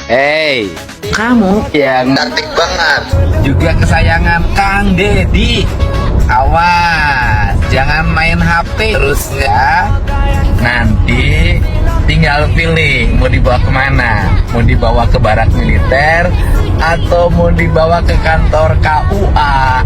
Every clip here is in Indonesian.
Hey, kamu yang cantik banget, juga kesayangan Kang Dedi. Awas, jangan main HP terus ya. Nanti tinggal pilih mau dibawa kemana. Mau dibawa ke barak militer atau mau dibawa ke kantor KUA.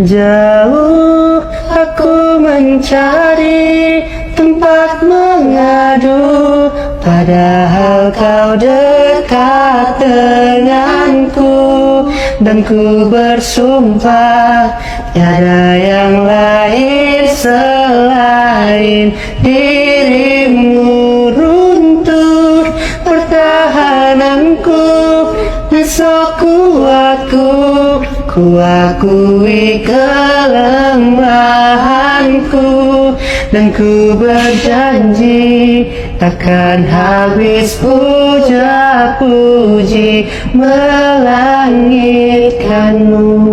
Jauh aku mencari tempat mengadu, padahal kau dekat denganku. Dan ku bersumpah tiada yang lain selain dirimu. Runtuh pertahananku, besok ku akui kelemahanku. Dan ku berjanji takkan habis puja-puji melangitkanmu.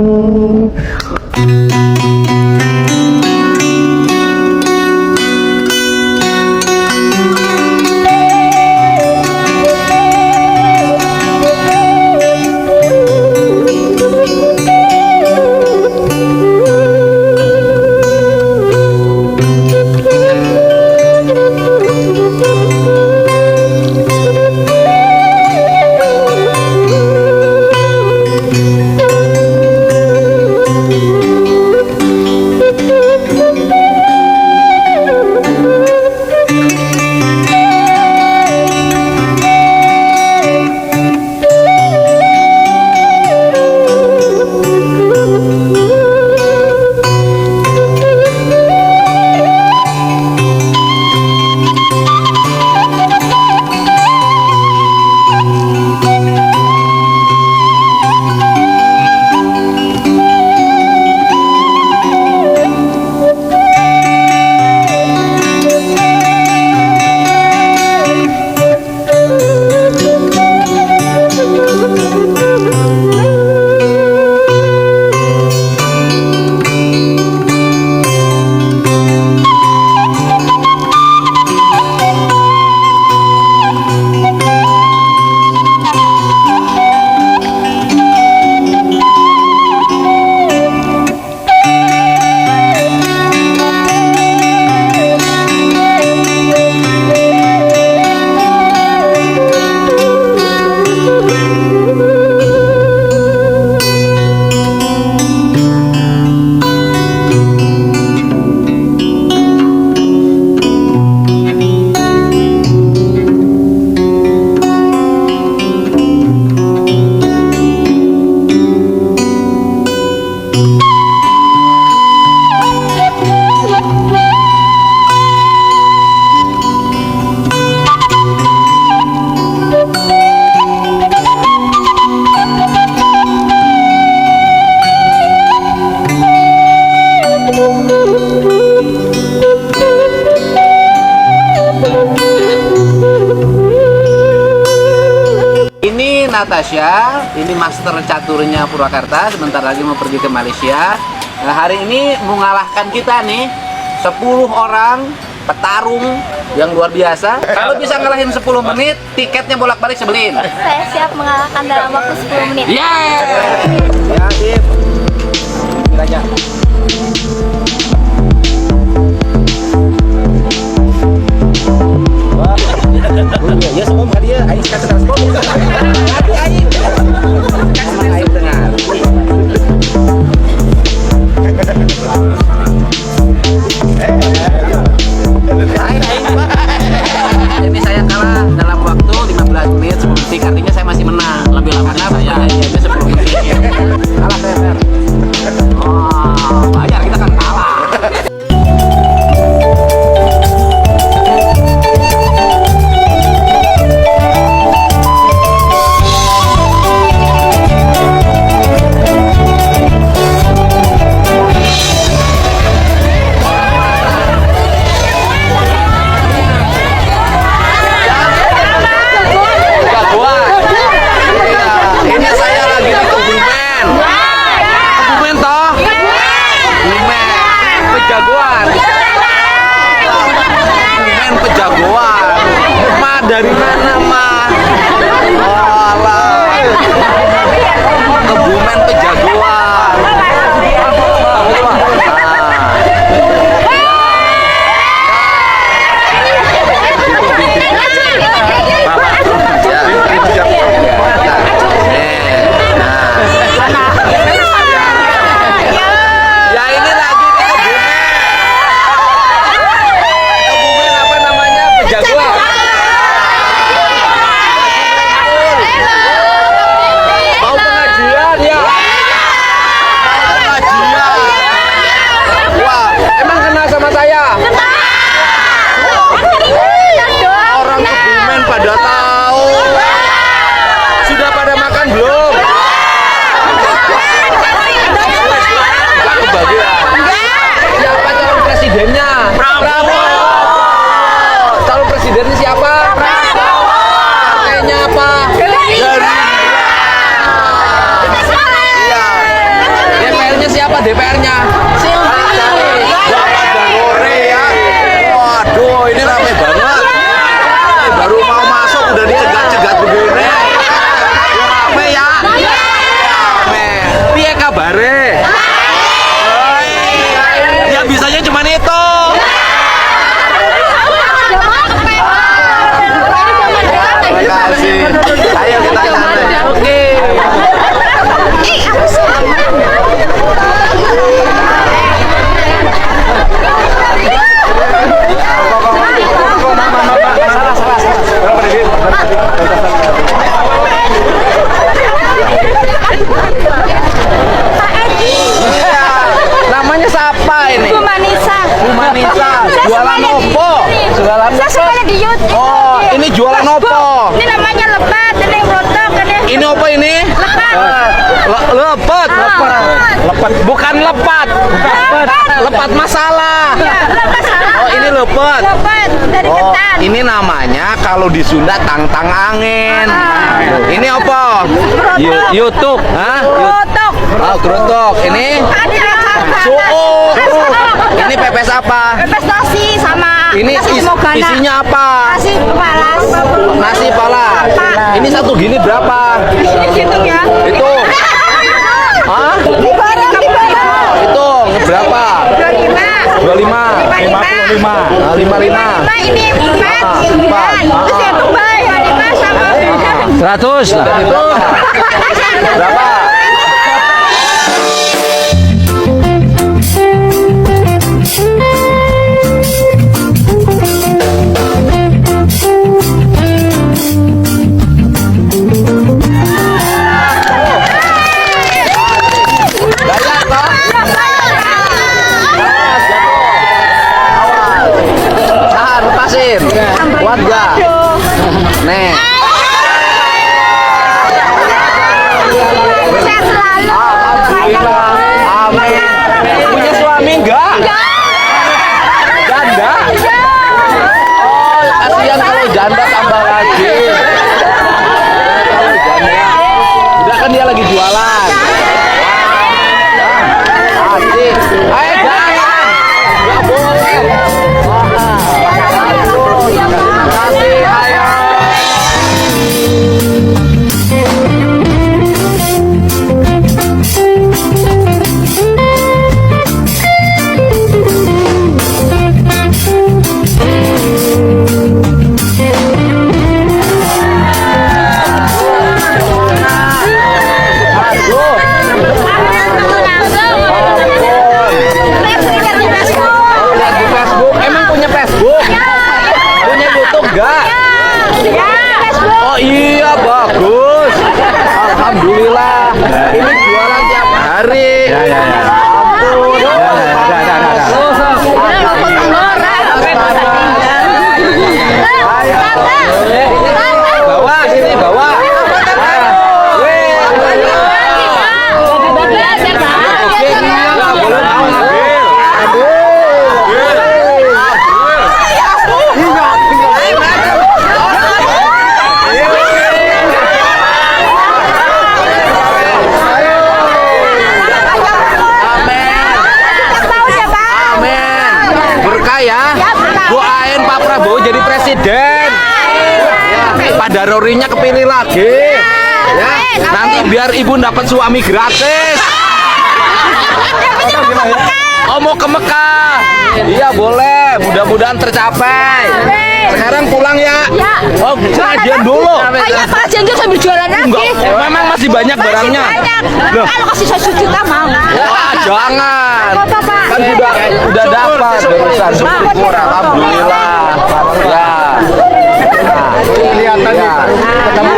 ini Natasha, ini master caturnya Purwakarta, sebentar lagi mau pergi ke Malaysia. Nah, hari ini mengalahkan kita nih 10 orang petarung yang luar biasa. Kalau bisa ngalahin 10 menit, tiketnya bolak-balik sebelin. Saya siap mengalahkan dalam waktu 10 menit. Ya, sip. Aja. Ya semua dia aing kasih transport. Hati aing. Kasih aing dengar. Ini saya kalah dalam waktu 15 menit 10 detik, artinya saya masih menang. Lebih lamanya saya aja 10 detik. Kalah saya, Fer. Oh, bayar kita kan kalah. Dari mana mah? Alah, Kebumen Pejagoan. Ya ini lagi di Kebumen apa namanya? Pejagoan. Orang Kebumen pada tahu. Sudah pada makan belum? Siapa calon presidennya? Prabowo. Calon presidennya siapa? Prabowo. Partainya apa? Gerindra. Iya. DPR-nya siapa? DPR-nya? Ini rame banget. Ini baru mau masuk udah dicegat-cegat begini. Rame ya. Rame. Piye kabare? Ya bisanya cuma itu. Terima kasih. Ayo kita ke sana. Oke. Namanya siapa ini? Bu Manisa. Bu Manisa. Jualan opo? Jualan Saya semuanya di YouTube. Oh, ini jualan opo? Ini namanya lebat, ini rotok, Ini opo ini? lebat. Lepet. Lepet. Bukan lepat. Lepat masalah. Lebat salah. Oh, ini lepet. Lebat dari Oh, ketan. ini namanya kalau di Sunda tang-tang angin. Ini apa? YouTube. Hah? Rotok. Oh, gerotok. Ini suuk. Ini pepes apa? Pepes nasi sama Ini nasi mogana. isinya apa? Nasi palas. Nasi pala. Ini satu gini berapa? Hitung ya. Itu. Hah? Di barang. Hitung berapa? 25. 25. 55. 55. Nah, ini 4. Terus yang Dubai 55 sama 100 lah. Itu berapa? Lepasin. Kuat gak? Nih. lagi jualan. Asik. Ayo jangan. Nggak boleh. Kasih, ayo. Oh iya bagus. Alhamdulillah. Ini jualan tiap hari. Ampun. Bawa sini bawa. Doain Pak Prabowo jadi presiden. Pak Darorinya kepilih lagi. Ya, nanti biar ibu dapat suami gratis. Oh mau ke Mekah? Iya boleh. Mudah-mudahan tercapai. Sekarang pulang ya. Oh pengajian dulu. Oh iya pengajian dulu sambil jualan lagi. Enggak, memang masih banyak barangnya. Loh. Kalau kasih 1 juta mau. Wah jangan. Kan udah dapat barusan. Syukur alhamdulillah. Ya. Kelihatan ya. Ketemu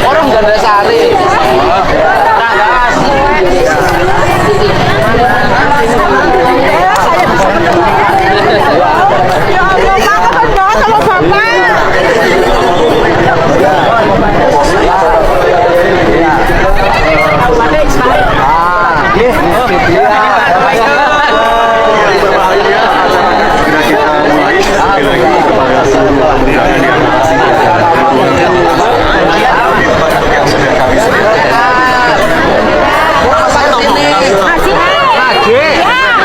orang Ganda Sari.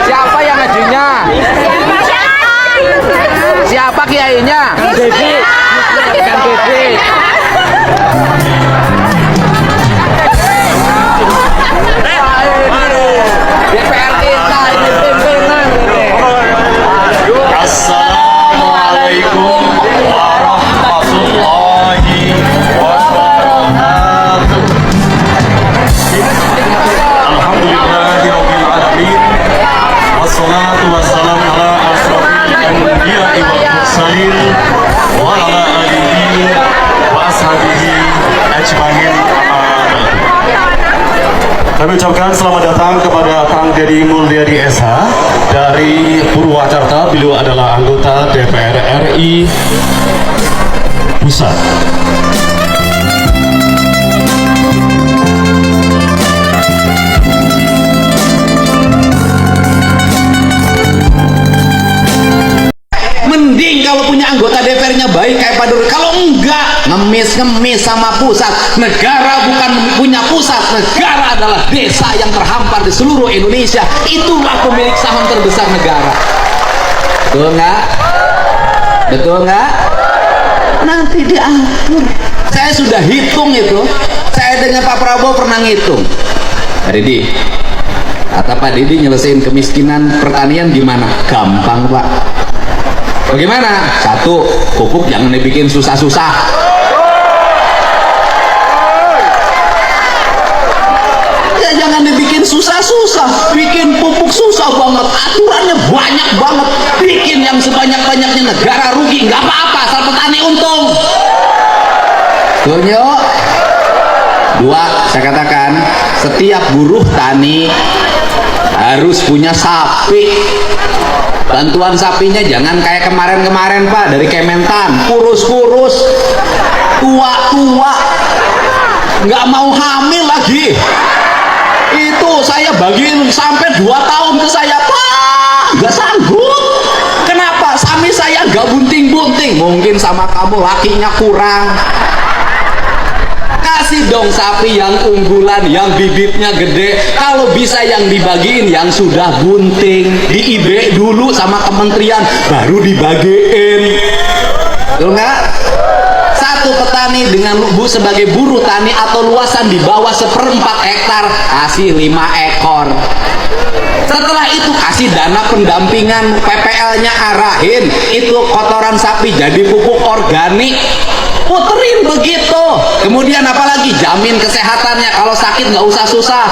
Siapa yang ngajinya? Siapa kiainya? Dedi. Kan Dedi. DPR kita ini pimpinan ini. Assalamualaikum warahmatullahi wabarakatuh. Alhamdulillahirabbil alamin. Wassalatu wassalamu ala asrofil anbiya'i wal mursalin wa ala alihi wa ashabihi ajmain. Kami ucapkan selamat datang kepada Kang Deddy Mulyadi SH dari Purwakarta. Beliau adalah anggota DPR RI Pusat. Mending kalau punya anggota DPR-nya baik kayak Pak Daruri. Kalau enggak, ngemis-ngemis sama pusat. Negara bukan punya pusat, negara adalah desa yang terhampar di seluruh Indonesia. Itulah pemilik saham terbesar negara. Betul nggak? Betul nggak? Nanti diatur. Saya sudah hitung itu. Saya dengan Pak Prabowo pernah ngitung. Pak Didi, kata Pak Didi nyelesain kemiskinan pertanian gimana? Gampang Pak. Bagaimana? 1, pupuk jangan dibikin susah-susah. Ya jangan dibikin susah-susah. Bikin pupuk susah banget. Aturannya banyak banget. Bikin yang sebanyak-banyaknya, negara rugi. Nggak apa-apa, asal petani untung. Betul, Dua, saya katakan setiap buruh tani harus punya sapi. Bantuan sapinya jangan kayak kemarin-kemarin Pak, dari Kementan, kurus-kurus, tua-tua, nggak mau hamil lagi. Itu saya bagiin sampai 2 tahun ke saya, Pak, nggak sanggup. Kenapa? Sapi saya nggak bunting-bunting. Mungkin sama kamu lakinya kurang. Kasih dong sapi yang unggulan, yang bibitnya gede. Kalau bisa yang dibagiin yang sudah bunting, di IB dulu sama kementerian, baru dibagiin. Betul nggak? Satu petani dengan Bu sebagai buruh tani atau luasan di bawah 1/4 hektar, kasih 5 ekor. Setelah itu kasih dana pendampingan, PPL-nya arahin, itu kotoran sapi jadi pupuk organik. Puterin begitu. Kemudian apalagi jamin kesehatannya, kalau sakit nggak usah susah.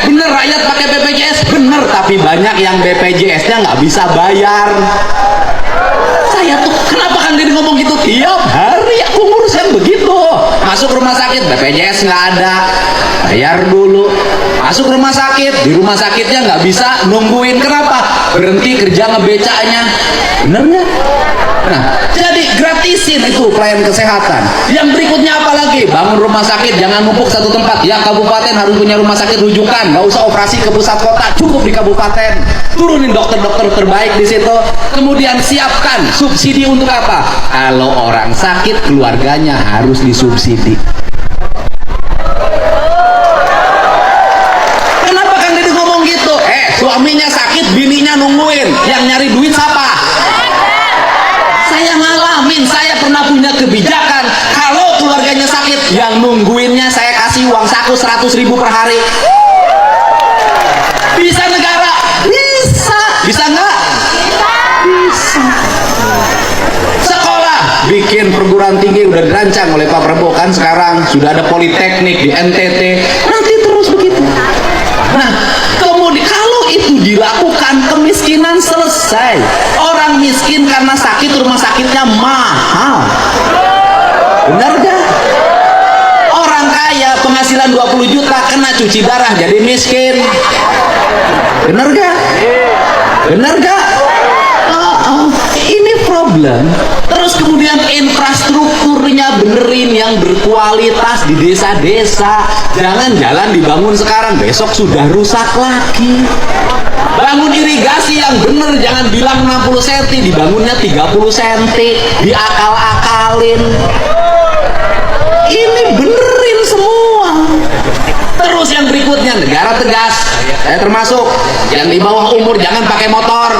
Bener rakyat pakai BPJS, bener, tapi banyak yang BPJS-nya nggak bisa bayar. Saya tuh kenapa kan dia ngomong gitu tiap hari, aku ngurus yang begitu. Masuk rumah sakit BPJS nggak ada, bayar dulu. Masuk rumah sakit, di rumah sakitnya nggak bisa nungguin. Kenapa? Berhenti kerja ngebecanya. Bener nggak? Nah, jadi gratisin itu pelayanan kesehatan. Yang berikutnya apa lagi? Bangun rumah sakit, jangan numpuk satu tempat. Ya, kabupaten harus punya rumah sakit rujukan, nggak usah operasi ke pusat kota, cukup di kabupaten. Turunin dokter-dokter terbaik di situ. Kemudian siapkan subsidi untuk apa? Kalau orang sakit, keluarganya harus disubsidi. Kenapa Kang Deddy ngomong gitu? Suaminya sakit, bininya nungguin. Yang nyari duit siapa? Saya ngalamin, saya pernah punya kebijakan kalau keluarganya sakit, yang nungguinnya saya kasih uang saku 100.000 per hari. Bisa negara? Bisa. Bisa nggak? Bisa. Sekolah bikin perguruan tinggi udah dirancang oleh Pak Prabowo kan, sekarang sudah ada politeknik di NTT, nanti terus begitu. Nah, kemudian kalau itu dilakukan, kemiskinan selesai. Orang miskin karena sakit, rumah sakitnya mahal. Benar gak? Orang kaya penghasilan 20 juta kena cuci darah jadi miskin. Benar gak? Benar gak? Ini problem. Terus kemudian infrastrukturnya benerin yang berkualitas di desa-desa. Jangan jalan dibangun sekarang, besok sudah rusak lagi. Bangun irigasi yang bener, jangan bilang 60 cm, dibangunnya 30 cm, diakal-akalin. Ini benerin semua. Terus yang berikutnya, negara tegas. Saya termasuk yang di bawah umur jangan pakai motor.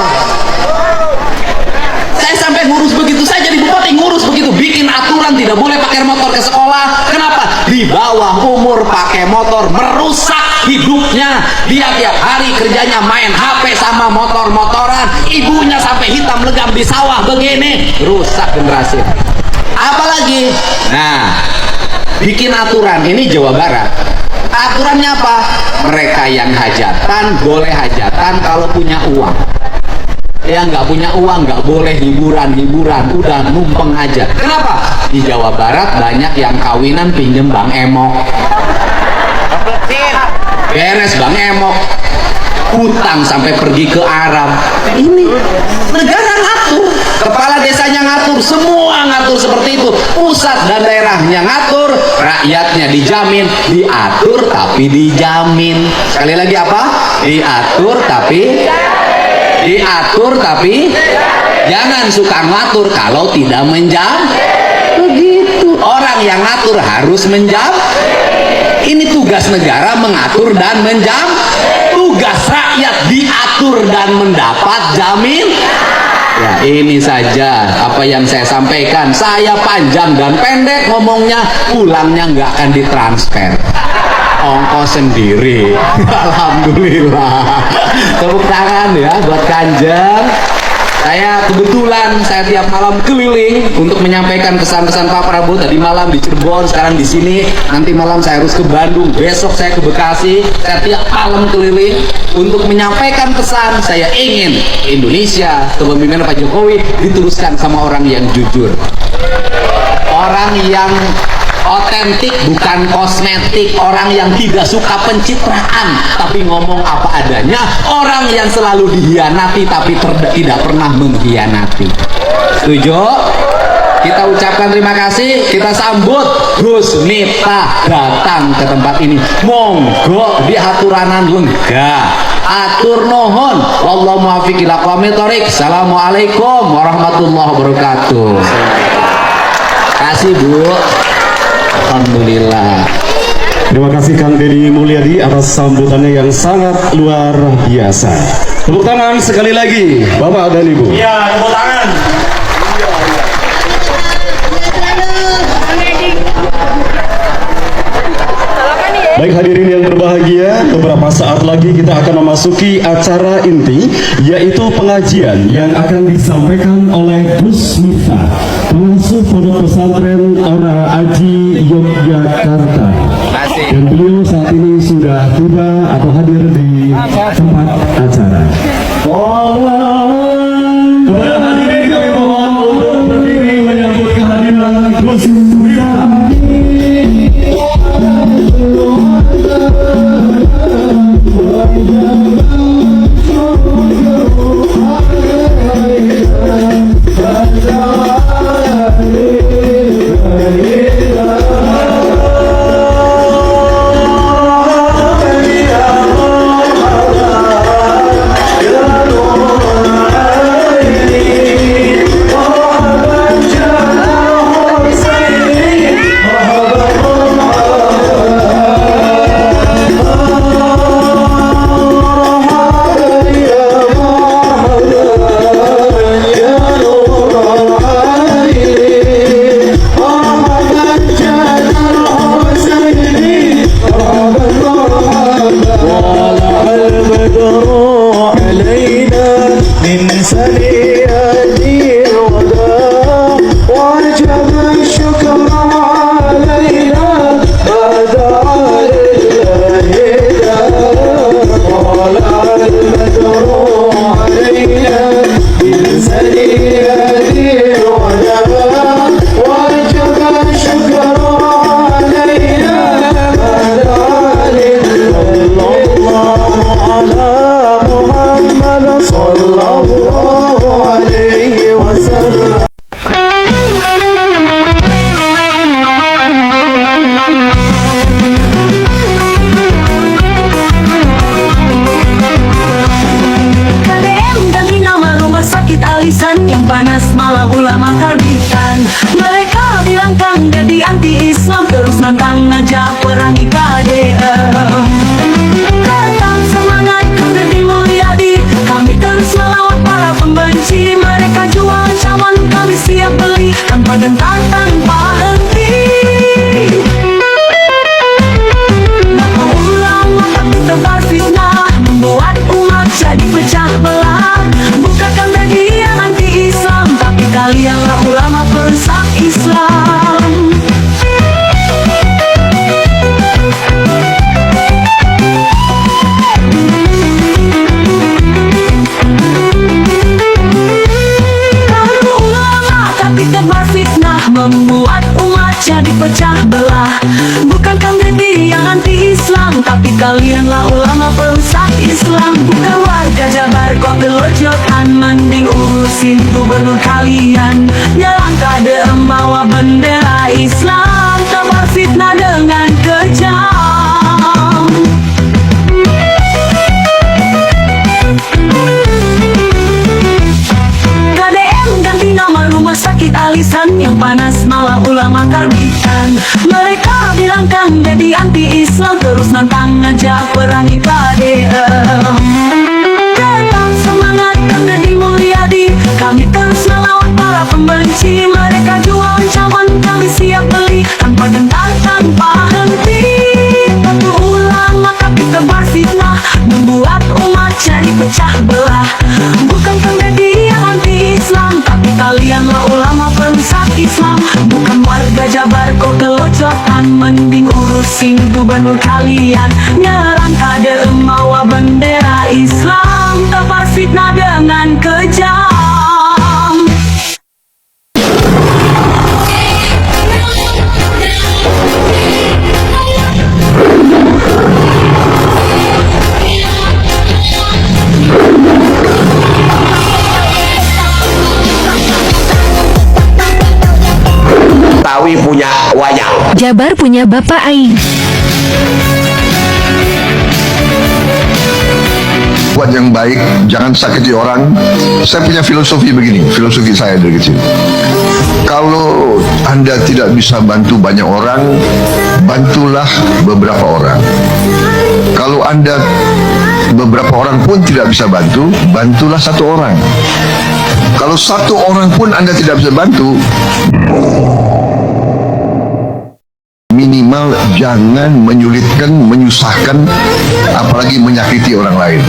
Saya sampai ngurus begitu, saya jadi bupati ngurus begitu, bikin aturan tidak boleh pakai motor ke sekolah. Kenapa? Di bawah umur pakai motor merusak hidupnya. Dia tiap hari kerjanya main HP sama motor-motoran, ibunya sampai hitam legam di sawah begini, rusak generasi. Apalagi, nah, bikin aturan, ini Jawa Barat. Aturannya apa? Mereka yang hajatan boleh hajatan kalau punya uang. Yang nggak punya uang nggak boleh hiburan-hiburan, udah numpeng aja. Kenapa? Di Jawa Barat banyak yang kawinan pinjem Bang Emok. Beres Bang Emok, hutang sampai pergi ke Arab. Ini negara ngatur, kepala desanya ngatur, semua ngatur seperti itu. Pusat dan daerahnya ngatur, rakyatnya dijamin, diatur tapi dijamin. Sekali lagi apa? Diatur tapi jangan suka ngatur kalau tidak menjam. Begitu. Orang yang ngatur harus menjam. Ini tugas negara mengatur dan menjam. Tugas rakyat diatur dan mendapat jamin. Ya, ini saja apa yang saya sampaikan. Saya panjang dan pendek ngomongnya, pulangnya nggak akan ditransfer, ongkos sendiri. Alhamdulillah. Tepuk tangan ya buat Kanjeng. Saya kebetulan tiap malam keliling untuk menyampaikan kesan-kesan Pak Prabowo. Tadi malam di Cirebon, sekarang di sini. Nanti malam saya harus ke Bandung, besok saya ke Bekasi. Saya tiap malam keliling untuk menyampaikan pesan. Saya ingin Indonesia kepemimpinan Pak Jokowi diteruskan sama orang yang jujur, orang yang otentik bukan kosmetik, orang yang tidak suka pencitraan tapi ngomong apa adanya, orang yang selalu dihianati tapi tidak pernah mengkhianati. Setuju? Kita ucapkan terima kasih, kita sambut Gus Miftah datang ke tempat ini. Monggo diaturanan lenggah. Atur nuhun. Wallahu muwaffiq ila aqwamit thoriq. Assalamualaikum warahmatullahi wabarakatuh. Kasih Bu. Alhamdulillah. Terima kasih Kang Deddy Mulyadi atas sambutannya yang sangat luar biasa. Tepuk tangan sekali lagi Bapak dan Ibu. Iya, tepuk tangan. Baik hadirin yang berbahagia, beberapa saat lagi kita akan memasuki acara inti, yaitu pengajian yang akan disampaikan oleh Gus Miftah, pengasuh Pondok Pesantren Ora Aji Yogyakarta. Dan beliau saat ini sudah tiba atau hadir di tempat acara. Kepada hadirin kami mohon untuk berdiri menyambut kehadiran Gus Miftah. Kalianlah ulama perusak Islam, bukan warga Jabar kok belojotan. Mending urusin gubernur kalian, jalan kade membawa bendera Islam, tebar fitnah dengan kejam. KDM ganti nama rumah sakit alisan, yang panas malah ulama karbitan. Mereka bilang Kang Deddy anti-Islam, terus nantang ngajak perangi KDM. Tetap semangat Kang Deddy Mulyadi, kami terus melawan para pembenci. Mereka jual ancaman, kami siap beli, tanpa gentar, tanpa henti. Satu ulama tapi tebar fitnah, membuat umat jadi pecah belah. Bukan Kang Deddy yang anti-Islam, tapi kalianlah ulama perusak Islam. Bukan warga Jabar kok kelocotan, mending urusin gubernur kalian. Nyerang kade membawa bendera Islam, tebar fitnah dengan kejam. Betawi punya wayang. Jabar punya Bapak Aing. Buat yang baik, jangan sakiti orang. Saya punya filosofi begini, filosofi saya dari kecil. Kalau Anda tidak bisa bantu banyak orang, bantulah beberapa orang. Kalau Anda beberapa orang pun tidak bisa bantu, bantulah satu orang. Kalau satu orang pun Anda tidak bisa bantu, minimal jangan menyulitkan, menyusahkan, apalagi menyakiti orang lain.